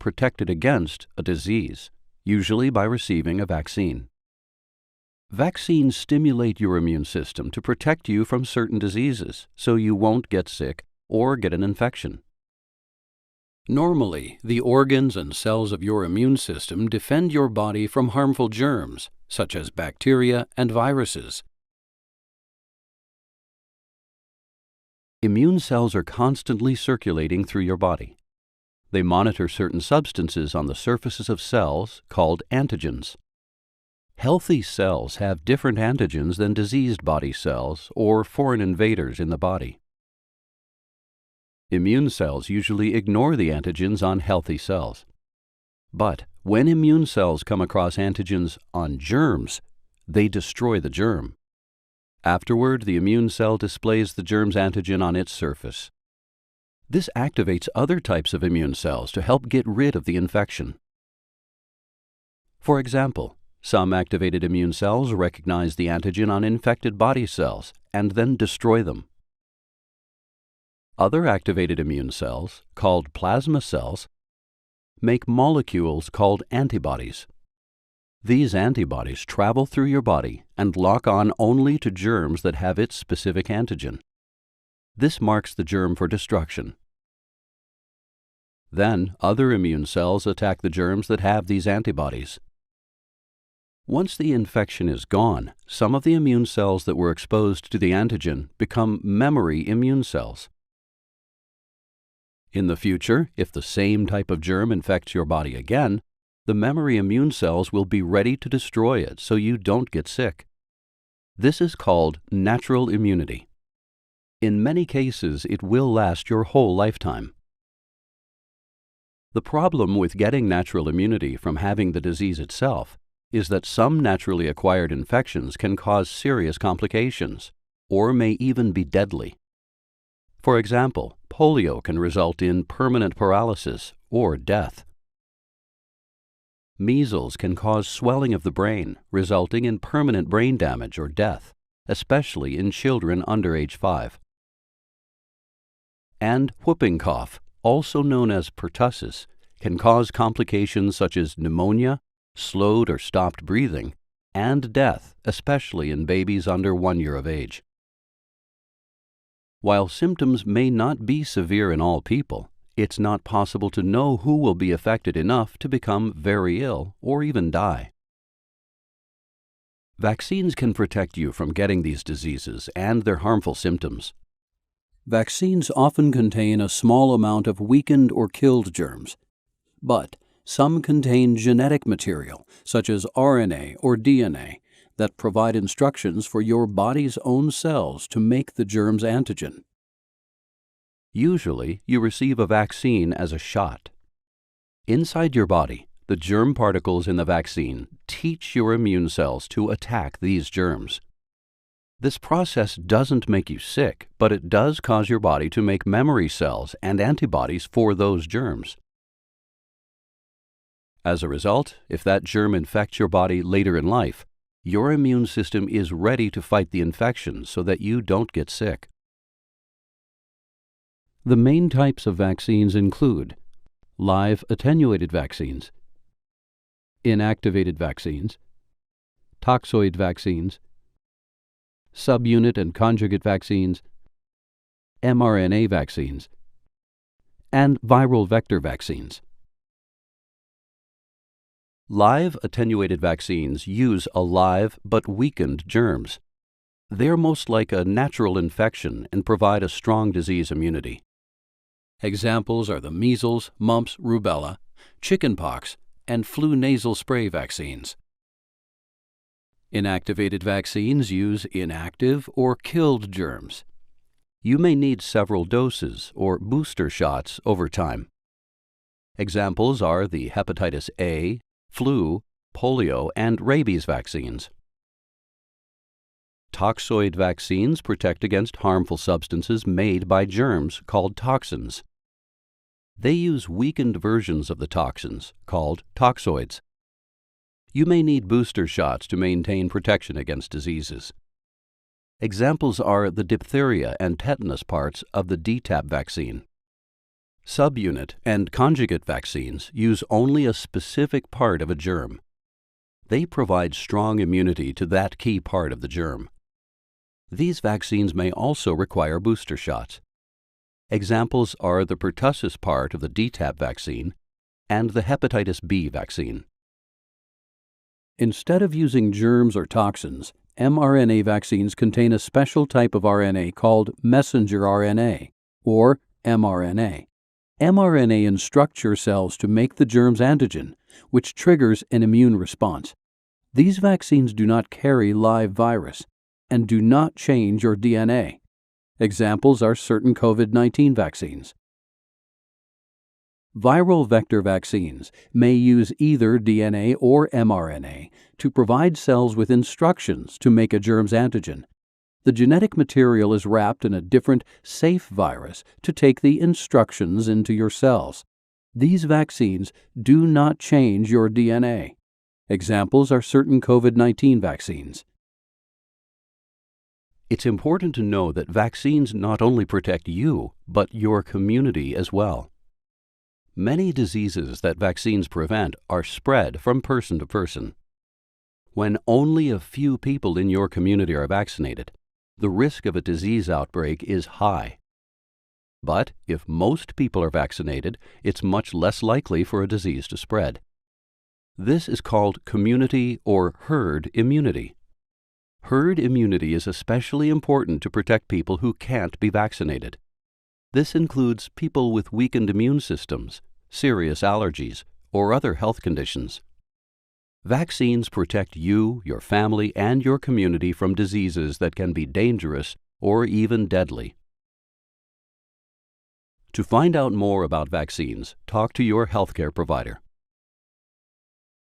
protected against a disease, usually by receiving a vaccine. Vaccines stimulate your immune system to protect you from certain diseases, so you won't get sick or get an infection. Normally, the organs and cells of your immune system defend your body from harmful germs, such as bacteria and viruses. Immune cells are constantly circulating through your body. They monitor certain substances on the surfaces of cells called antigens. Healthy cells have different antigens than diseased body cells or foreign invaders in the body. Immune cells usually ignore the antigens on healthy cells. But when immune cells come across antigens on germs, they destroy the germ. Afterward, the immune cell displays the germ's antigen on its surface. This activates other types of immune cells to help get rid of the infection. For example, some activated immune cells recognize the antigen on infected body cells and then destroy them. Other activated immune cells, called plasma cells, make molecules called antibodies. These antibodies travel through your body and lock on only to germs that have its specific antigen. This marks the germ for destruction. Then, other immune cells attack the germs that have these antibodies. Once the infection is gone, some of the immune cells that were exposed to the antigen become memory immune cells. In the future, if the same type of germ infects your body again, the memory immune cells will be ready to destroy it so you don't get sick. This is called natural immunity. In many cases, it will last your whole lifetime. The problem with getting natural immunity from having the disease itself is that some naturally acquired infections can cause serious complications, or may even be deadly. For example, polio can result in permanent paralysis or death. Measles can cause swelling of the brain, resulting in permanent brain damage or death, especially in children under age 5. And whooping cough, also known as pertussis, can cause complications such as pneumonia, slowed or stopped breathing, and death, especially in babies under 1 year of age. While symptoms may not be severe in all people, it's not possible to know who will be affected enough to become very ill or even die. Vaccines can protect you from getting these diseases and their harmful symptoms. Vaccines often contain a small amount of weakened or killed germs, but some contain genetic material, such as RNA or DNA, that provide instructions for your body's own cells to make the germ's antigen. Usually, you receive a vaccine as a shot. Inside your body, the germ particles in the vaccine teach your immune cells to attack these germs. This process doesn't make you sick, but it does cause your body to make memory cells and antibodies for those germs. As a result, if that germ infects your body later in life, your immune system is ready to fight the infection so that you don't get sick. The main types of vaccines include live attenuated vaccines, inactivated vaccines, toxoid vaccines, subunit and conjugate vaccines, mRNA vaccines, and viral vector vaccines. Live attenuated vaccines use alive but weakened germs. They're most like a natural infection and provide a strong disease immunity. Examples are the measles, mumps, rubella, chickenpox, and flu nasal spray vaccines. Inactivated vaccines use inactive or killed germs. You may need several doses or booster shots over time. Examples are the hepatitis A, flu, polio, and rabies vaccines. Toxoid vaccines protect against harmful substances made by germs called toxins. They use weakened versions of the toxins called toxoids. You may need booster shots to maintain protection against diseases. Examples are the diphtheria and tetanus parts of the DTaP vaccine. Subunit and conjugate vaccines use only a specific part of a germ. They provide strong immunity to that key part of the germ. These vaccines may also require booster shots. Examples are the pertussis part of the DTaP vaccine and the hepatitis B vaccine. Instead of using germs or toxins, mRNA vaccines contain a special type of RNA called messenger RNA, or mRNA. mRNA instructs your cells to make the germ's antigen, which triggers an immune response. These vaccines do not carry live virus and do not change your DNA. Examples are certain COVID-19 vaccines. Viral vector vaccines may use either DNA or mRNA to provide cells with instructions to make a germ's antigen. The genetic material is wrapped in a different, safe virus to take the instructions into your cells. These vaccines do not change your DNA. Examples are certain COVID-19 vaccines. It's important to know that vaccines not only protect you, but your community as well. Many diseases that vaccines prevent are spread from person to person. When only a few people in your community are vaccinated, the risk of a disease outbreak is high. But if most people are vaccinated, it's much less likely for a disease to spread. This is called community or herd immunity. Herd immunity is especially important to protect people who can't be vaccinated. This includes people with weakened immune systems, serious allergies, or other health conditions. Vaccines protect you, your family, and your community from diseases that can be dangerous or even deadly. To find out more about vaccines, talk to your healthcare provider.